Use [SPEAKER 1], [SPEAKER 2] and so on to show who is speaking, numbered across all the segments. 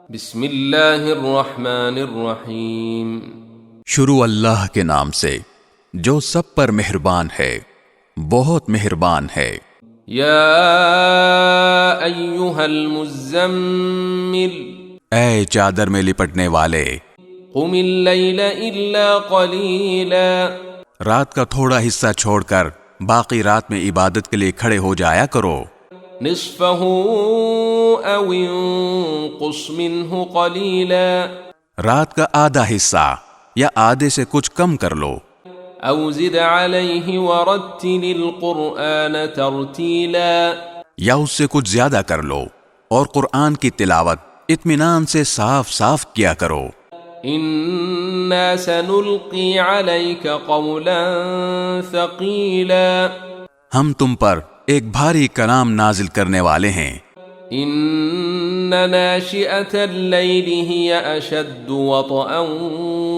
[SPEAKER 1] بسم اللہ الرحمن الرحیم۔
[SPEAKER 2] شروع اللہ کے نام سے جو سب پر مہربان ہے، بہت مہربان ہے۔
[SPEAKER 1] یا ایہا المزمل،
[SPEAKER 2] اے چادر میں لپٹنے والے،
[SPEAKER 1] قم اللیل الا قلیلا،
[SPEAKER 2] رات کا تھوڑا حصہ چھوڑ کر باقی رات میں عبادت کے لیے کھڑے ہو جایا کرو۔
[SPEAKER 1] نصفہ او انقص منہ قلیلا،
[SPEAKER 2] رات کا آدھا حصہ یا آدھے سے کچھ کم کر لو۔
[SPEAKER 1] او زد علیہ ورتل القرآن ترتیلا،
[SPEAKER 2] یا اس سے کچھ زیادہ کر لو اور قرآن کی تلاوت اطمینان سے صاف صاف کیا کرو۔
[SPEAKER 1] انا سنلقی علیک قولا ثقیلا،
[SPEAKER 2] ہم تم پر ایک بھاری کلام نازل کرنے والے ہیں۔
[SPEAKER 1] ان ناشئۃ اللیل ہی اشد وطئا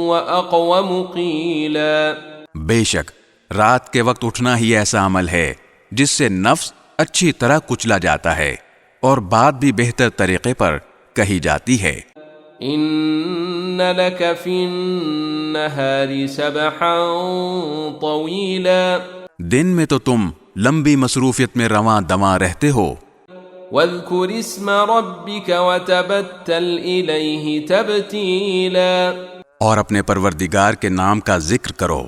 [SPEAKER 1] واقوم قیلا،
[SPEAKER 2] بے شک رات کے وقت اٹھنا ہی ایسا عمل ہے جس سے نفس اچھی طرح کچلا جاتا ہے اور بات بھی بہتر طریقے پر کہی جاتی ہے۔
[SPEAKER 1] ان لک فی النہار سبحا طویلا،
[SPEAKER 2] دن میں تو تم لمبی مصروفیت میں رواں دواں رہتے ہو۔
[SPEAKER 1] واذکر اسم ربک وتبتل الیہ تبتیلا،
[SPEAKER 2] اور اپنے پروردگار کے نام کا ذکر کرو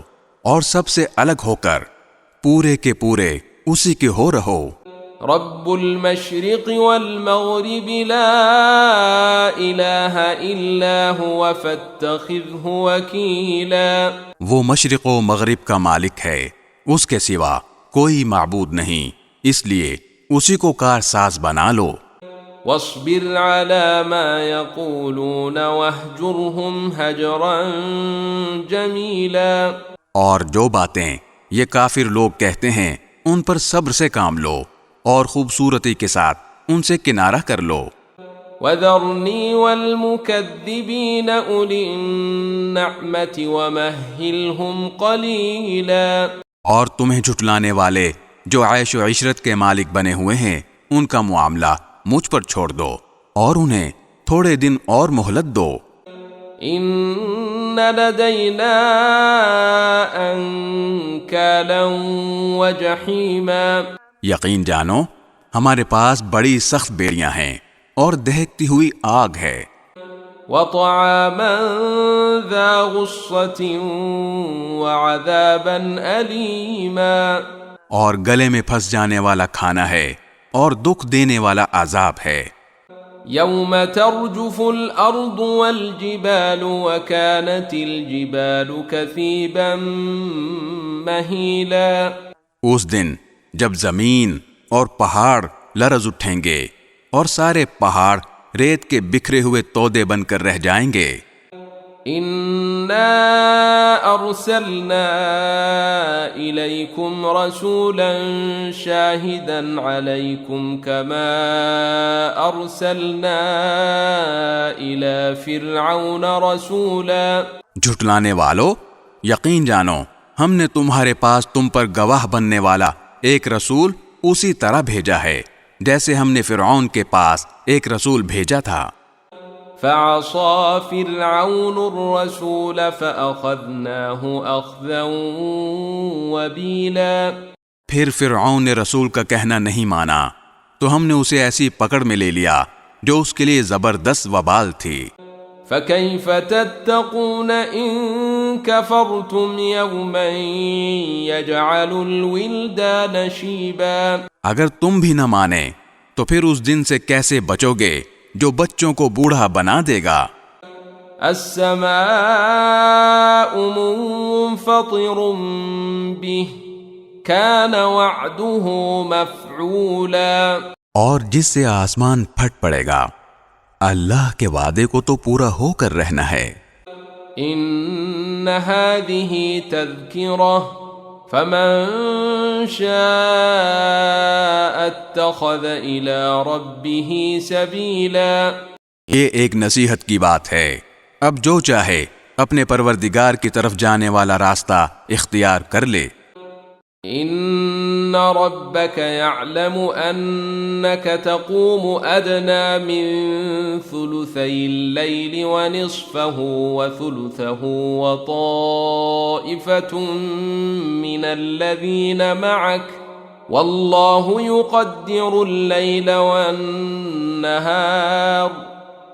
[SPEAKER 2] اور سب سے الگ ہو کر پورے کے پورے اسی کے ہو رہو۔
[SPEAKER 1] رب المشرق والمغرب لا الہ الا هو فاتخذہ وکیلا،
[SPEAKER 2] وہ مشرق و مغرب کا مالک ہے، اس کے سوا کوئی معبود نہیں، اس لیے اسی کو کارساز بنا لو۔
[SPEAKER 1] واصبر على ما يقولون واہجرهم ہجرا جمیلا،
[SPEAKER 2] اور جو باتیں یہ کافر لوگ کہتے ہیں ان پر صبر سے کام لو اور خوبصورتی کے ساتھ ان سے کنارہ کر لو۔
[SPEAKER 1] وذرنی والمکذبین اولی النعمت ومہلہم قلیلا،
[SPEAKER 2] اور تمہیں جھٹلانے والے جو عیش و عشرت کے مالک بنے ہوئے ہیں ان کا معاملہ مجھ پر چھوڑ دو اور انہیں تھوڑے دن اور مہلت دو۔
[SPEAKER 1] ان لدینا انکالا وجحیما،
[SPEAKER 2] یقین جانو ہمارے پاس بڑی سخت بیڑیاں ہیں اور دہکتی ہوئی آگ ہے۔
[SPEAKER 1] وطعاما ذا غصة وعذابا أليما،
[SPEAKER 2] اور گلے میں پھنس جانے والا کھانا ہے اور دکھ دینے والا عذاب ہے۔
[SPEAKER 1] يوم ترجف الأرض والجبال وكانت الجبال كثيبا مهيلا،
[SPEAKER 2] اس دن جب زمین اور پہاڑ لرز اٹھیں گے اور سارے پہاڑ ریت کے بکھرے ہوئے تودے بن کر رہ جائیں گے۔
[SPEAKER 1] انا ارسلنا الیکم رسولا شاہدا علیکم کما ارسلنا الی فرعون رسولا،
[SPEAKER 2] جھٹلانے والو یقین جانو ہم نے تمہارے پاس تم پر گواہ بننے والا ایک رسول اسی طرح بھیجا ہے جیسے ہم نے فرعون کے پاس ایک رسول بھیجا تھا۔
[SPEAKER 1] فعصى فرعون الرسول فأخذناه أخذا وبيلا،
[SPEAKER 2] پھر فرعون نے رسول کا کہنا نہیں مانا تو ہم نے اسے ایسی پکڑ میں لے لیا جو اس کے لیے زبردست وبال تھی۔
[SPEAKER 1] فكيف تتقون إن كفرتم يوما يجعل الولدان شيبا،
[SPEAKER 2] اگر تم بھی نہ مانے تو پھر اس دن سے کیسے بچو گے جو بچوں کو بوڑھا بنا دے گا۔
[SPEAKER 1] السماء منفطر به كان وعده مفعولا،
[SPEAKER 2] اور جس سے آسمان پھٹ پڑے گا اللہ کے وعدے کو تو پورا ہو کر رہنا ہے۔
[SPEAKER 1] ان هذه تذکرہ فمن شاء اتخذ الى ربه سبیلا،
[SPEAKER 2] یہ ایک نصیحت کی بات ہے، اب جو چاہے اپنے پروردگار کی طرف جانے والا راستہ اختیار کر لے۔
[SPEAKER 1] ان ربك يعلم أنك تقوم أدنى من ثلثي الليل ونصفه وثلثه وطائفة من الذين معك والله يقدر الليل والنهار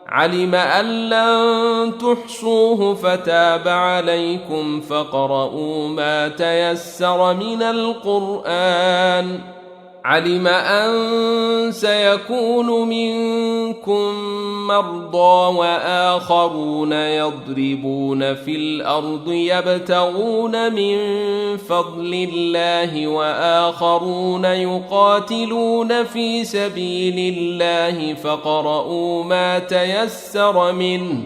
[SPEAKER 1] علم أن لن تحصوه فتاب عليكم فاقرؤوا ما تيسر من القرآن علم أن سيكون منكم مرضى وآخرون يضربون في الأرض يبتغون من فضل الله وآخرون يقاتلون في سبيل الله فاقرؤوا ما تيسر منه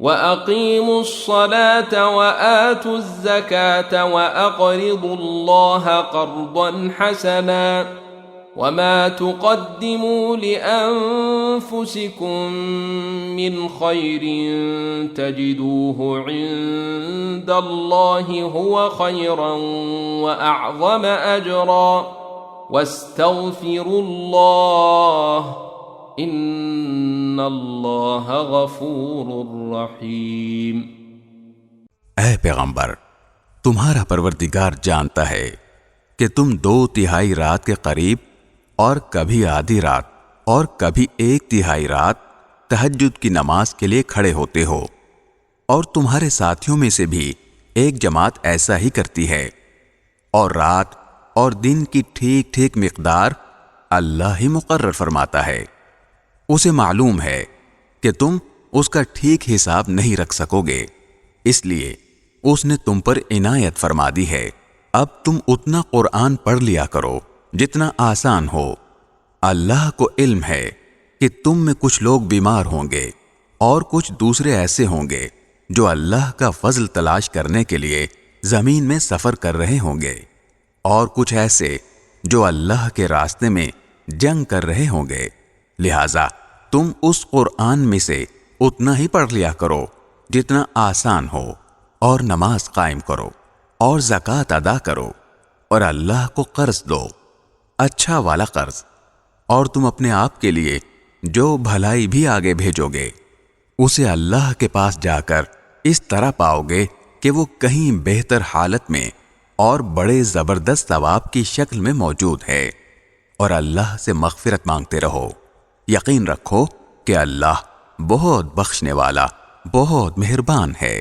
[SPEAKER 1] وأقيموا الصلاة وآتوا الزكاة وأقرضوا الله قرضا حسنا وما تقدموا لأنفسكم من خير تجدوه عند الله هو خيرا وأعظم أجرا واستغفروا الله ان اللہ غفور رحیم۔
[SPEAKER 2] اے پیغمبر، تمہارا پروردگار جانتا ہے کہ تم 2/3 رات کے قریب اور کبھی آدھی رات اور کبھی 1/3 رات تہجد کی نماز کے لیے کھڑے ہوتے ہو، اور تمہارے ساتھیوں میں سے بھی ایک جماعت ایسا ہی کرتی ہے، اور رات اور دن کی ٹھیک ٹھیک مقدار اللہ ہی مقرر فرماتا ہے۔ اسے معلوم ہے کہ تم اس کا ٹھیک حساب نہیں رکھ سکو گے، اس لیے اس نے تم پر عنایت فرما دی ہے۔ اب تم اتنا قرآن پڑھ لیا کرو جتنا آسان ہو۔ اللہ کو علم ہے کہ تم میں کچھ لوگ بیمار ہوں گے اور کچھ دوسرے ایسے ہوں گے جو اللہ کا فضل تلاش کرنے کے لیے زمین میں سفر کر رہے ہوں گے، اور کچھ ایسے جو اللہ کے راستے میں جنگ کر رہے ہوں گے۔ لہذا تم اس قرآن میں سے اتنا ہی پڑھ لیا کرو جتنا آسان ہو، اور نماز قائم کرو اور زکوٰۃ ادا کرو، اور اللہ کو قرض دو، اچھا والا قرض، اور تم اپنے آپ کے لیے جو بھلائی بھی آگے بھیجو گے اسے اللہ کے پاس جا کر اس طرح پاؤ گے کہ وہ کہیں بہتر حالت میں اور بڑے زبردست ثواب کی شکل میں موجود ہے، اور اللہ سے مغفرت مانگتے رہو۔ یقین رکھو کہ اللہ بہت بخشنے والا، بہت مہربان ہے۔